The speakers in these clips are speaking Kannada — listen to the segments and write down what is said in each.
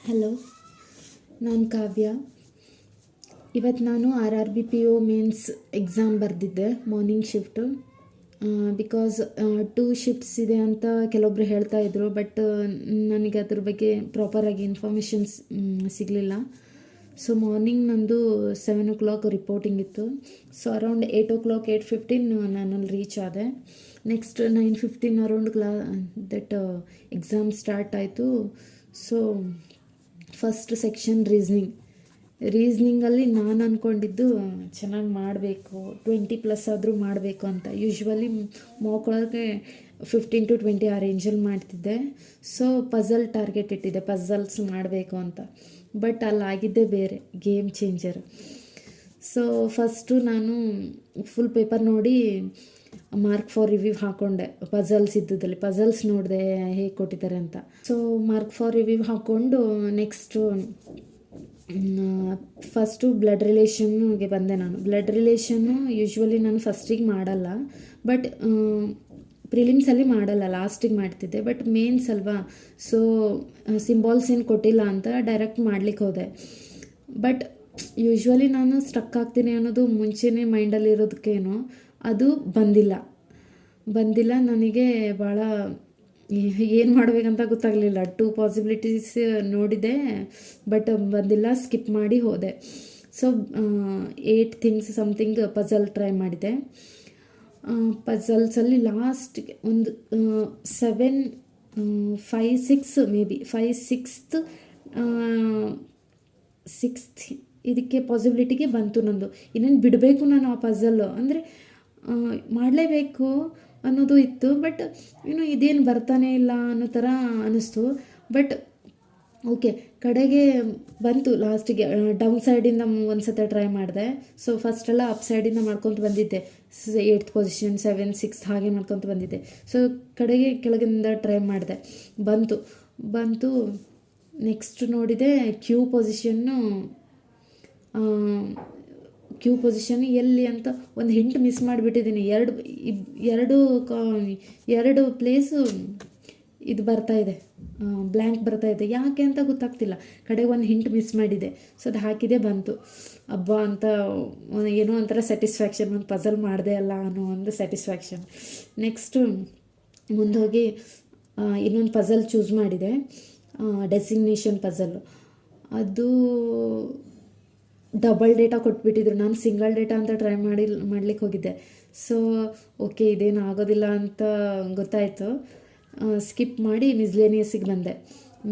ಹಲೋ, ನಾನು ಕಾವ್ಯ. ಇವತ್ತು ನಾನು RRBPO ಮೇನ್ಸ್ ಎಕ್ಸಾಮ್ ಬರೆದಿದ್ದೆ, ಮಾರ್ನಿಂಗ್ ಶಿಫ್ಟು. ಬಿಕಾಸ್ 2 ಶಿಫ್ಟ್ಸ್ ಇದೆ ಅಂತ ಕೆಲವೊಬ್ರು ಹೇಳ್ತಾ ಇದ್ರು. ಬಟ್ ನನಗೆ ಅದ್ರ ಬಗ್ಗೆ ಪ್ರಾಪರಾಗಿ ಇನ್ಫಾರ್ಮೇಷನ್ಸ್ ಸಿಗಲಿಲ್ಲ. ಸೊ ಮಾರ್ನಿಂಗ್ ನಂದು 7 o'clock ರಿಪೋರ್ಟಿಂಗ್ ಇತ್ತು. ಸೊ ಅರೌಂಡ್ 8 o'clock 8:15 ನಾನು ಅಲ್ಲಿ ರೀಚ್ ಆದೆ. ನೆಕ್ಸ್ಟ್ 9:15 ಅರೌಂಡ್ ಎಕ್ಸಾಮ್ ಸ್ಟಾರ್ಟ್ ಆಯಿತು. ಸೊ ಫಸ್ಟ್ ಸೆಕ್ಷನ್ ರೀಸ್ನಿಂಗಲ್ಲಿ ನಾನು ಅಂದ್ಕೊಂಡಿದ್ದು ಚೆನ್ನಾಗಿ ಮಾಡಬೇಕು, 20+ ಆದರೂ ಮಾಡಬೇಕು ಅಂತ. ಯೂಶ್ವಲಿ ಮೋಕ್ಳೊಳಗೆ 15 to 20 ಆ ರೇಂಜಲ್ಲಿ ಮಾಡ್ತಿದ್ದೆ. ಸೊ ಪಝಲ್ ಟಾರ್ಗೆಟ್ ಇಟ್ಟಿದ್ದೆ, ಪಝಲ್ಸ್ ಮಾಡಬೇಕು ಅಂತ. ಬಟ್ ಅಲ್ಲಾಗಿದ್ದೇ ಬೇರೆ, ಗೇಮ್ ಚೇಂಜರ್. ಸೊ ಫಸ್ಟು ನಾನು ಫುಲ್ ಪೇಪರ್ ನೋಡಿ mark for review ಹಾಕ್ಕೊಂಡೆ. Puzzles ಇದ್ದದಲ್ಲಿ puzzles ನೋಡಿದೆ ಹೇಗೆ ಕೊಟ್ಟಿದ್ದಾರೆ ಅಂತ. ಸೊ ಮಾರ್ಕ್ ಫಾರ್ ರಿವ್ಯೂ ಹಾಕ್ಕೊಂಡು ನೆಕ್ಸ್ಟು ಫಸ್ಟು ಬ್ಲಡ್ ರಿಲೇಷನ್ಗೆ ಬಂದೆ. ನಾನು ಬ್ಲಡ್ ರಿಲೇಷನ್ನು ಯೂಶ್ವಲಿ ನಾನು ಫಸ್ಟಿಗೆ ಮಾಡಲ್ಲ, ಬಟ್ ಪ್ರಿಲಿಮ್ಸಲ್ಲಿ ಮಾಡಲ್ಲ, ಲಾಸ್ಟಿಗೆ ಮಾಡ್ತಿದ್ದೆ. ಬಟ್ ಮೇನ್ಸ್ ಅಲ್ವಾ, ಸೊ ಸಿಂಬಾಲ್ಸ್ ಏನು ಕೊಟ್ಟಿಲ್ಲ ಅಂತ ಡೈರೆಕ್ಟ್ ಮಾಡ್ಲಿಕ್ಕೆ ಹೋದೆ. ಬಟ್ ಯೂಶ್ವಲಿ ನಾನು ಸ್ಟಕ್ ಆಗ್ತೀನಿ ಅನ್ನೋದು ಮುಂಚೆನೇ ಮೈಂಡಲ್ಲಿರೋದಕ್ಕೇನೋ ಅದು ಬಂದಿಲ್ಲ ನನಗೆ. ಭಾಳ ಏನು ಮಾಡಬೇಕಂತ ಗೊತ್ತಾಗಲಿಲ್ಲ. 2 ಪಾಸಿಬಿಲಿಟೀಸ್ ನೋಡಿದೆ, ಬಟ್ ಬಂದಿಲ್ಲ, ಸ್ಕಿಪ್ ಮಾಡಿ ಹೋದೆ. So 8 things something puzzle try ಮಾಡಿದೆ. ಪಝಲ್ಸಲ್ಲಿ ಲಾಸ್ಟ್ಗೆ ಒಂದು 7 5 6 ಮೇ ಬಿ 5 6th ಇದಕ್ಕೆ ಪಾಸಿಬಿಲಿಟಿಗೆ ಬಂತು ನಂದು. ಇನ್ನೇನು ಬಿಡಬೇಕು ನಾನು ಆ ಪಝಲ್ಲು, ಅಂದರೆ ಮಾಡಲೇಬೇಕು ಅನ್ನೋದು ಇತ್ತು. ಬಟ್ ಇದೇನು ಬರ್ತಾನೆ ಇಲ್ಲ ಅನ್ನೋ ಥರ ಅನ್ನಿಸ್ತು. ಬಟ್ ಓಕೆ, ಕಡೆಗೆ ಬಂತು. ಲಾಸ್ಟಿಗೆ ಡೌನ್ ಸೈಡಿಂದ ಒಂದು ಸತಿ ಟ್ರೈ ಮಾಡಿದೆ. ಸೊ ಫಸ್ಟೆಲ್ಲ ಅಪ್ ಸೈಡಿಂದ ಮಾಡ್ಕೊತ ಬಂದಿದ್ದೆ, 8th ಪೊಸಿಷನ್ 7 6 ಹಾಗೆ ಮಾಡ್ಕೊತ ಬಂದಿದ್ದೆ. ಸೊ ಕಡೆಗೆ ಕೆಳಗಿಂದ ಟ್ರೈ ಮಾಡಿದೆ, ಬಂತು. ನೆಕ್ಸ್ಟ್ ನೋಡಿದೆ ಕ್ಯೂ ಪೊಸಿಷನ್ ಎಲ್ಲಿ ಅಂತ ಒಂದು ಹಿಂಟ್ ಮಿಸ್ ಮಾಡಿಬಿಟ್ಟಿದ್ದೀನಿ. ಎರಡು ಪ್ಲೇಸು ಇದು ಬರ್ತಾಯಿದೆ, ಬ್ಲ್ಯಾಂಕ್ ಬರ್ತಾಯಿದೆ, ಯಾಕೆ ಅಂತ ಗೊತ್ತಾಗ್ತಿಲ್ಲ. ಕಡೆಗೆ ಒಂದು ಹಿಂಟ್ ಮಿಸ್ ಮಾಡಿದೆ. ಸೊ ಅದು ಹಾಕಿದೆ, ಬಂತು. ಹಬ್ಬ ಅಂತ ಏನೋ ಒಂಥರ ಸ್ಯಾಟಿಸ್ಫ್ಯಾಕ್ಷನ್, ಒಂದು ಪಝಲ್ ಮಾಡಿದೆ ಅಲ್ಲ ಅನ್ನೋ ಒಂದು ಸ್ಯಾಟಿಸ್ಫ್ಯಾಕ್ಷನ್. ನೆಕ್ಸ್ಟು ಮುಂದೋಗಿ ಇನ್ನೊಂದು ಪಝಲ್ ಚೂಸ್ ಮಾಡಿದೆ, ಡೆಸಿಗ್ನೇಷನ್ ಪಝಲ್ಲು. ಅದು ಡಬಲ್ ಡೇಟಾ ಕೊಟ್ಬಿಟ್ಟಿದ್ರು. ನಾನು ಸಿಂಗಲ್ ಡೇಟಾ ಅಂತ ಟ್ರೈ ಮಾಡ್ಲಿಕ್ಕೆ ಹೋಗಿದ್ದೆ. ಸೊ ಓಕೆ, ಇದೇನು ಆಗೋದಿಲ್ಲ ಅಂತ ಗೊತ್ತಾಯಿತು. ಸ್ಕಿಪ್ ಮಾಡಿ ಮಿಸ್ಲೇನಿಯಸ್ಸಿಗೆ ಬಂದೆ.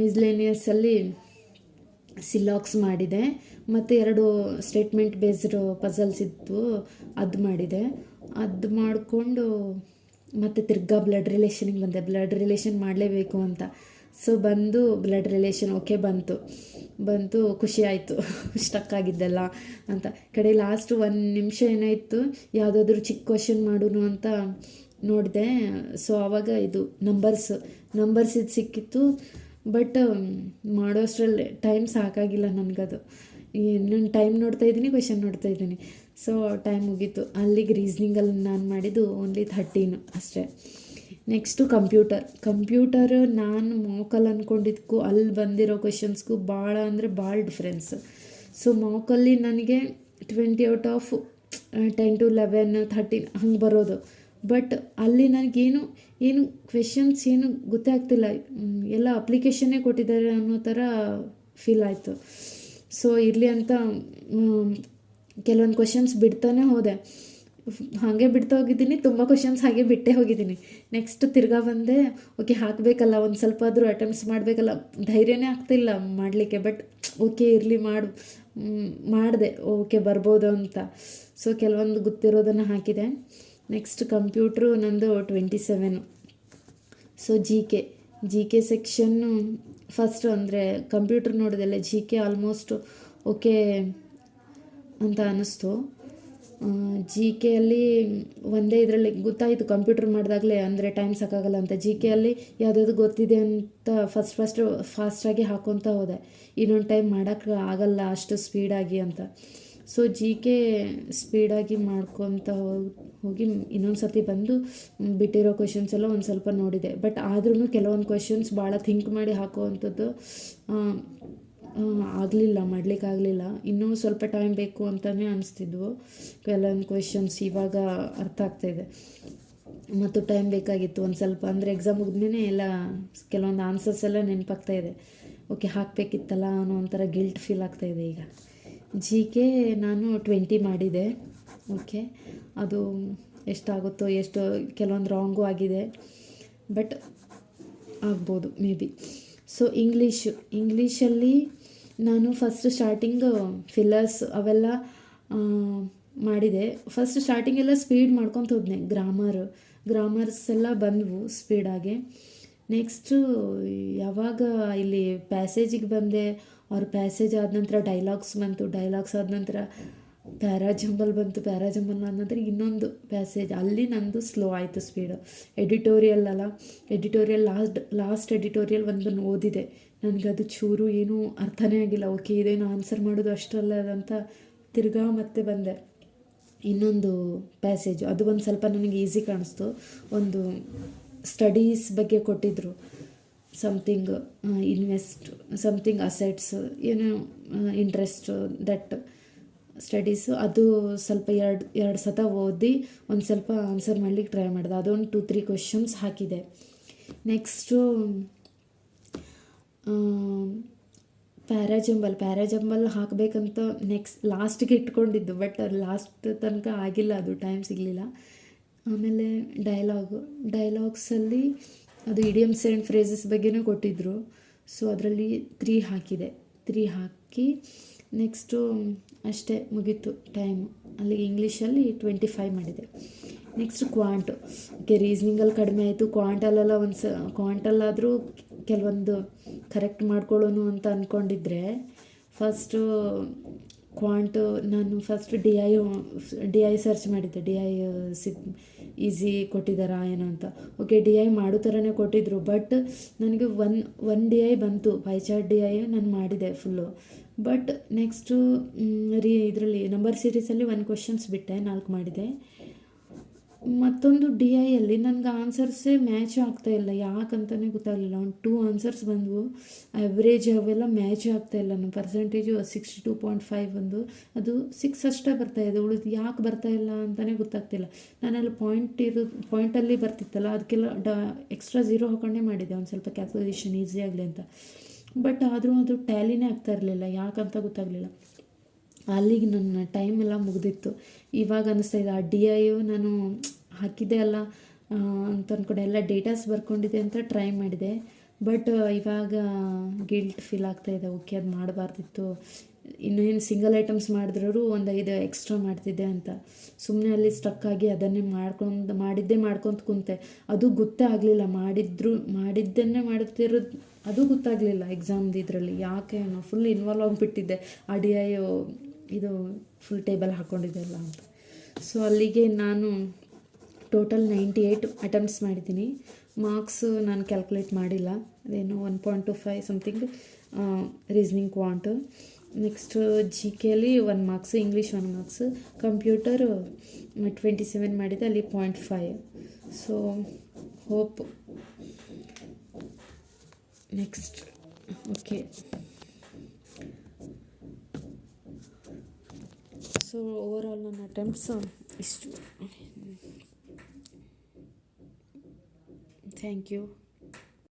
ಮಿಸ್ಲೇನಿಯಸ್ಸಲ್ಲಿ ಸಿಲಾಕ್ಸ್ ಮಾಡಿದೆ, ಮತ್ತು 2 ಸ್ಟೇಟ್ಮೆಂಟ್ ಬೇಸ್ಡ್ ಪಝಲ್ಸ್ ಇತ್ತು, ಅದು ಮಾಡಿದೆ. ಅದು ಮಾಡಿಕೊಂಡು ಮತ್ತು ತಿರ್ಗಾ ಬ್ಲಡ್ ರಿಲೇಷನಿಗೆ ಬಂದೆ. ಬ್ಲಡ್ ರಿಲೇಷನ್ ಮಾಡಲೇಬೇಕು ಅಂತ. ಸೊ ಬಂದು ಬ್ಲಡ್ ರಿಲೇಷನ್ ಓಕೆ ಬಂತು, ಖುಷಿ ಆಯಿತು ಸ್ಟಕ್ ಆಗಿದ್ದೆಲ್ಲ ಅಂತ. ಕಡೆ ಲಾಸ್ಟ್ 1 ನಿಮಿಷ ಏನಾಯಿತು, ಯಾವುದಾದ್ರೂ ಚಿಕ್ಕ ಕ್ವಶನ್ ಮಾಡೋಣ ಅಂತ ನೋಡಿದೆ. ಸೊ ಆವಾಗ ಇದು ನಂಬರ್ಸ್ ಇದು ಸಿಕ್ಕಿತ್ತು. ಬಟ್ ಮಾಡೋ ಅಷ್ಟರಲ್ಲಿ ಟೈಮ್ ಸಾಕಾಗಿಲ್ಲ ನನಗದು. ಇನ್ನೊಂದು ಟೈಮ್ ನೋಡ್ತಾಯಿದ್ದೀನಿ, ಕ್ವಶನ್ ನೋಡ್ತಾಯಿದ್ದೀನಿ. ಸೊ ಟೈಮ್ ಮುಗೀತು. ಅಲ್ಲಿಗೆ ರೀಸ್ನಿಂಗಲ್ಲಿ ನಾನು ಮಾಡಿದ್ದು ಓನ್ಲಿ 13 ಅಷ್ಟೇ. ನೆಕ್ಸ್ಟು ಕಂಪ್ಯೂಟರ್ ನಾನು ಮಾಕಲ್ಲಿ ಅಂದ್ಕೊಂಡಿದ್ದಕ್ಕೂ ಅಲ್ಲಿ ಬಂದಿರೋ ಕ್ವೆಶನ್ಸ್ಗೂ ಭಾಳ ಡಿಫ್ರೆನ್ಸ್. ಸೊ ಮಾಕಲ್ಲಿ ನನಗೆ 20 out of 10 to 11 13 ಹಂಗೆ ಬರೋದು. ಬಟ್ ಅಲ್ಲಿ ನನಗೇನು ಕ್ವೆಶನ್ಸ್ ಏನು ಗೊತ್ತೇ ಆಗ್ತಿಲ್ಲ, ಎಲ್ಲ ಅಪ್ಲಿಕೇಶನ್ನೇ ಕೊಟ್ಟಿದ್ದಾರೆ ಅನ್ನೋ ಥರ ಫೀಲ್ ಆಯಿತು. ಸೊ ಇರಲಿ ಅಂತ ಕೆಲವೊಂದು ಕ್ವೆಶನ್ಸ್ ಬಿಡ್ತಾನೆ ಹೋದೆ. ಹಾಗೆ ಬಿಡ್ತಾ ಹೋಗಿದ್ದೀನಿ, ತುಂಬ ಕ್ವೆಶನ್ಸ್ ಹಾಗೆ ಬಿಟ್ಟೇ ಹೋಗಿದ್ದೀನಿ. ನೆಕ್ಸ್ಟ್ ತಿರ್ಗಾ ಬಂದೆ. ಓಕೆ, ಹಾಕಬೇಕಲ್ಲ, ಒಂದು ಸ್ವಲ್ಪ ಆದರೂ ಅಟೆಂಪ್ಟ್ಸ್ ಮಾಡಬೇಕಲ್ಲ, ಧೈರ್ಯನೇ ಆಗ್ತಿಲ್ಲ ಮಾಡಲಿಕ್ಕೆ. ಬಟ್ ಓಕೆ, ಇರಲಿ ಮಾಡಿದೆ, ಓಕೆ ಬರ್ಬೋದು ಅಂತ. ಸೊ ಕೆಲವೊಂದು ಗೊತ್ತಿರೋದನ್ನು ಹಾಕಿದೆ. ನೆಕ್ಸ್ಟ್ ಕಂಪ್ಯೂಟ್ರು ನಂದು 27. So G K section first, ಅಂದರೆ ಕಂಪ್ಯೂಟ್ರ್ ನೋಡಿದೆಲ್ಲ GK ಆಲ್ಮೋಸ್ಟ್ ಓಕೆ ಅಂತ ಅನ್ನಿಸ್ತು. GK ಅಲ್ಲಿ ಒಂದೇ ಇದರಲ್ಲಿ ಗೊತ್ತಾಯಿತು ಕಂಪ್ಯೂಟರ್ ಮಾಡಿದಾಗಲೇ, ಅಂದರೆ ಟೈಮ್ ಸಾಕಾಗಲ್ಲ ಅಂತ. GK ಅಲ್ಲಿ ಯಾವುದಾದ್ರು ಗೊತ್ತಿದೆ ಅಂತ ಫಾಸ್ಟಾಗಿ ಹಾಕ್ಕೊತ ಹೋದೆ. ಇನ್ನೊಂದು ಟೈಮ್ ಮಾಡೋಕ್ಕೆ ಆಗಲ್ಲ ಅಷ್ಟು ಸ್ಪೀಡಾಗಿ ಅಂತ. ಸೊ ಜಿ ಕೆ ಸ್ಪೀಡಾಗಿ ಮಾಡ್ಕೊತ ಹೋಗಿ ಇನ್ನೊಂದು ಸರ್ತಿ ಬಂದು ಬಿಟ್ಟಿರೋ ಕ್ವೆಶನ್ಸ್ ಎಲ್ಲ ಒಂದು ಸ್ವಲ್ಪ ನೋಡಿದೆ. ಬಟ್ ಆದ್ರೂ ಕೆಲವೊಂದು ಕ್ವೆಶನ್ಸ್ ಭಾಳ ಥಿಂಕ್ ಮಾಡಿ ಹಾಕುವಂಥದ್ದು ಆಗಲಿಲ್ಲ, ಮಾಡಲಿಕ್ಕಾಗಲಿಲ್ಲ. ಇನ್ನೂ ಸ್ವಲ್ಪ ಟೈಮ್ ಬೇಕು ಅಂತಲೇ ಅನಿಸ್ತಿದ್ವು ಕೆಲವೊಂದು ಕ್ವೆಶನ್ಸ್. ಇವಾಗ ಅರ್ಥ ಆಗ್ತಾಯಿದೆ, ಮತ್ತು ಟೈಮ್ ಬೇಕಾಗಿತ್ತು ಒಂದು ಸ್ವಲ್ಪ. ಅಂದರೆ ಎಕ್ಸಾಮ್ ಮುಗಿದ್ಮೇಲೆ ಎಲ್ಲ ಕೆಲವೊಂದು ಆನ್ಸರ್ಸ್ ಎಲ್ಲ ನೆನಪಾಗ್ತಾಯಿದೆ. ಓಕೆ, ಹಾಕಬೇಕಿತ್ತಲ್ಲ ಅನ್ನೋ ಒಂಥರ ಗಿಲ್ಟ್ ಫೀಲ್ ಆಗ್ತಾಯಿದೆ ಈಗ. ಜಿ ಕೆ ನಾನು 20 ಮಾಡಿದೆ. ಓಕೆ, ಅದು ಎಷ್ಟಾಗುತ್ತೋ ಎಷ್ಟು, ಕೆಲವೊಂದು ರಾಂಗು ಆಗಿದೆ, ಬಟ್ ಆಗ್ಬೋದು ಮೇ ಬಿ. ಸೊ ಇಂಗ್ಲೀಷಲ್ಲಿ ನಾನು ಫಸ್ಟ್ ಸ್ಟಾರ್ಟಿಂಗ್ ಫಿಲ್ಲರ್ಸ್ ಅವೆಲ್ಲ ಮಾಡಿದೆ. ಫಸ್ಟ್ ಸ್ಟಾರ್ಟಿಂಗೆಲ್ಲ ಸ್ಪೀಡ್ ಮಾಡ್ಕೊತ ಹೋದ್ನೆ. ಗ್ರಾಮರ್ಸ್ ಎಲ್ಲ ಬಂದವು ಸ್ಪೀಡಾಗಿ. ನೆಕ್ಸ್ಟು ಯಾವಾಗ ಇಲ್ಲಿ ಪ್ಯಾಸೇಜಿಗೆ ಬಂದೆ, ಅವ್ರ ಪ್ಯಾಸೇಜ್ ಆದ ನಂತರ ಡೈಲಾಗ್ಸ್ ಬಂತು. ಡೈಲಾಗ್ಸ್ ಆದ ನಂತರ ಪ್ಯಾರಾಜಂಬಲ್ ಬಂತು. ಪ್ಯಾರಾಜಂಬಲ್ ಆದ ನಂತರ ಇನ್ನೊಂದು ಪ್ಯಾಸೇಜ್. ಅಲ್ಲಿ ನಂದು ಸ್ಲೋ ಆಯಿತು ಸ್ಪೀಡು. ಎಡಿಟೋರಿಯಲ್ ಲಾಸ್ಟ್ ಎಡಿಟೋರಿಯಲ್ ಒಂದನ್ನು ಓದಿದೆ. ನನಗದು ಚೂರು ಏನೂ ಅರ್ಥನೇ ಆಗಿಲ್ಲ. ಓಕೆ, ಇದೇನು ಆನ್ಸರ್ ಮಾಡೋದು ಅಷ್ಟರಲ್ಲ ಅಂತ ತಿರ್ಗಾ ಮತ್ತೆ ಬಂದೆ. ಇನ್ನೊಂದು ಪ್ಯಾಸೇಜು ಅದು ಒಂದು ಸ್ವಲ್ಪ ನನಗೆ ಈಸಿ ಕಾಣಿಸ್ತು. ಒಂದು ಸ್ಟಡೀಸ್ ಬಗ್ಗೆ ಕೊಟ್ಟಿದ್ದರು, ಸಮಥಿಂಗ್ ಅಸೆಟ್ಸ್, ಏನೋ ಇಂಟ್ರೆಸ್ಟ್ ದಟ್ ಸ್ಟಡೀಸು. ಅದು ಸ್ವಲ್ಪ ಎರಡು ಸತ ಓದಿ ಒಂದು ಸ್ವಲ್ಪ ಆನ್ಸರ್ ಮಾಡ್ಲಿಕ್ಕೆ ಟ್ರೈ ಮಾಡಿದೆ. ಅದೊಂದು 2-3 ಕ್ವೆಶನ್ಸ್ ಹಾಕಿದೆ. ನೆಕ್ಸ್ಟು ಪ್ಯಾರಾಜಂಬಲ್ ಹಾಕಬೇಕಂತ ಲಾಸ್ಟಿಗೆ ಇಟ್ಕೊಂಡಿದ್ದು, ಬಟ್ ಲಾಸ್ಟ್ ತನಕ ಆಗಿಲ್ಲ, ಅದು ಟೈಮ್ ಸಿಗಲಿಲ್ಲ. ಆಮೇಲೆ ಡೈಲಾಗ್ಸಲ್ಲಿ ಅದು ಇಡಿಯಮ್ಸ್ ಆ್ಯಂಡ್ ಫ್ರೇಸಸ್ ಬಗ್ಗೆನೂ ಕೊಟ್ಟಿದ್ದರು. ಸೊ ಅದರಲ್ಲಿ 3 ಹಾಕಿದೆ. 3 ಹಾಕಿ ನೆಕ್ಸ್ಟು ಅಷ್ಟೇ ಮುಗೀತು ಟೈಮು. ಅಲ್ಲಿಗೆ ಇಂಗ್ಲೀಷಲ್ಲಿ 25 ಮಾಡಿದೆ. ನೆಕ್ಸ್ಟ್ ಓಕೆ, ರೀಸ್ನಿಂಗಲ್ಲಿ ಕಡಿಮೆ ಆಯಿತು. ಕ್ವಾಂಟಲ್ಲಾದರೂ ಕೆಲವೊಂದು ಕರೆಕ್ಟ್ ಮಾಡ್ಕೊಳ್ಳೋನು ಅಂತ ಅಂದ್ಕೊಂಡಿದ್ರೆ, ಫಸ್ಟು ನಾನು ಫಸ್ಟ್ ಡಿ ಐ ಸರ್ಚ್ ಮಾಡಿದ್ದೆ. ಡಿ ಐ ಈಸಿ ಕೊಟ್ಟಿದ್ದಾರಾ ಏನೋ ಅಂತ. ಓಕೆ, ಡಿ ಐ ಮಾಡೋ ಥರನೇ ಕೊಟ್ಟಿದ್ದರು, ಬಟ್ ನನಗೆ ಒನ್ ಡಿ ಐ ಬಂತು. ಪೈ ಚಾರ್ಟ್ ಡಿ ಐ ನಾನು ಮಾಡಿದೆ ಫುಲ್ಲು. ಬಟ್ ನೆಕ್ಸ್ಟು ಇದರಲ್ಲಿ ನಂಬರ್ ಸೀರೀಸಲ್ಲಿ 1 ಕ್ವೆಶನ್ಸ್ ಬಿಟ್ಟೆ, 4 ಮಾಡಿದೆ. ಮತ್ತೊಂದು ಡಿ ಐಯಲ್ಲಿ ನನಗೆ ಆನ್ಸರ್ಸೇ ಮ್ಯಾಚ್ ಆಗ್ತಾಯಿಲ್ಲ, ಯಾಕಂತಲೇ ಗೊತ್ತಾಗಲಿಲ್ಲ. ಒಂದು 2 ಆನ್ಸರ್ಸ್ ಬಂದವು, ಆ್ಯಾವ್ರೇಜ್ ಅವೆಲ್ಲ ಮ್ಯಾಚ್ ಆಗ್ತಾಯಿಲ್ಲ. ನನ್ನ ಪರ್ಸೆಂಟೇಜು 62.5 ಬಂದು, ಅದು 6 ಅಷ್ಟೇ ಬರ್ತಾಯಿದೆ. ಉಳಿದು ಯಾಕೆ ಬರ್ತಾಯಿಲ್ಲ ಅಂತಲೇ ಗೊತ್ತಾಗ್ತಿಲ್ಲ. ನಾನಲ್ಲಿ ಪಾಯಿಂಟಲ್ಲಿ ಬರ್ತಿತ್ತಲ್ಲ, ಅದಕ್ಕೆಲ್ಲ ಎಕ್ಸ್ಟ್ರಾ 0 ಹಾಕೊಂಡೇ ಮಾಡಿದೆ, ಒಂದು ಸ್ವಲ್ಪ ಕ್ಯಾಲ್ಕುಲೇಷನ್ ಈಸಿ ಆಗಲಿ ಅಂತ. ಬಟ್ ಆದರೂ ಅದು ಟ್ಯಾಲಿನೇ ಆಗ್ತಾ ಇರಲಿಲ್ಲ, ಯಾಕಂತ ಗೊತ್ತಾಗಲಿಲ್ಲ. ಅಲ್ಲಿಗೆ ನನ್ನ ಟೈಮೆಲ್ಲ ಮುಗಿದಿತ್ತು. ಇವಾಗ ಅನ್ನಿಸ್ತಾಯಿದೆ, ಆ ಡಿ ಐಯು ನಾನು ಹಾಕಿದ್ದೆ ಅಲ್ಲ ಅಂತ ಅಂದ್ಕೊಂಡು ಎಲ್ಲ ಡೇಟಾಸ್ ಬರ್ಕೊಂಡಿದೆ ಅಂತ ಟ್ರೈ ಮಾಡಿದೆ. ಬಟ್ ಇವಾಗ ಗಿಲ್ಟ್ ಫೀಲ್ ಆಗ್ತಾಯಿದೆ. ಓಕೆ, ಅದು ಮಾಡಬಾರ್ದಿತ್ತು. ಇನ್ನೇನು ಸಿಂಗಲ್ ಐಟಮ್ಸ್ ಮಾಡಿದ್ರೂ ಒಂದು 5 ಎಕ್ಸ್ಟ್ರಾ ಮಾಡ್ತಿದ್ದೆ ಅಂತ. ಸುಮ್ಮನೆ ಅಲ್ಲಿ ಸ್ಟಕ್ ಆಗಿ ಅದನ್ನೇ ಮಾಡ್ಕೊತ ಕುಂತೆ. ಅದು ಗೊತ್ತೇ ಆಗಲಿಲ್ಲ. ಮಾಡಿದ್ದನ್ನೇ ಮಾಡ್ತಿರೋದು ಅದು ಗೊತ್ತಾಗಲಿಲ್ಲ ಎಕ್ಸಾಮ್ದು ಇದರಲ್ಲಿ. ಯಾಕೆ ನಾನು ಫುಲ್ ಇನ್ವಾಲ್ವ್ ಆಗಿಬಿಟ್ಟಿದ್ದೆ, ಆ ಡಿ ಐ ಇದು ಫುಲ್ ಟೇಬಲ್ ಹಾಕ್ಕೊಂಡಿದ್ದೆಲ್ಲ ಅಂತ. ಸೊ ಅಲ್ಲಿಗೆ ನಾನು ಟೋಟಲ್ 98 ಅಟೆಂಪ್ಟ್ಸ್ ಮಾಡಿದ್ದೀನಿ. ಮಾರ್ಕ್ಸು ನಾನು ಕ್ಯಾಲ್ಕುಲೇಟ್ ಮಾಡಿಲ್ಲ, ಅದೇನು 1.25 something reasoning quant. Next G ಕೆಯಲ್ಲಿ 1 ಮಾರ್ಕ್ಸು, ಇಂಗ್ಲೀಷ್ 1 ಮಾರ್ಕ್ಸು, ಕಂಪ್ಯೂಟರ್ 27 ಮಾಡಿದೆ, ಅಲ್ಲಿ 0.5. So hope next. Okay, so overall ನನ್ನ ಅಟೆಂಪ್ಟ್ಸು ಇಷ್ಟು. Thank you.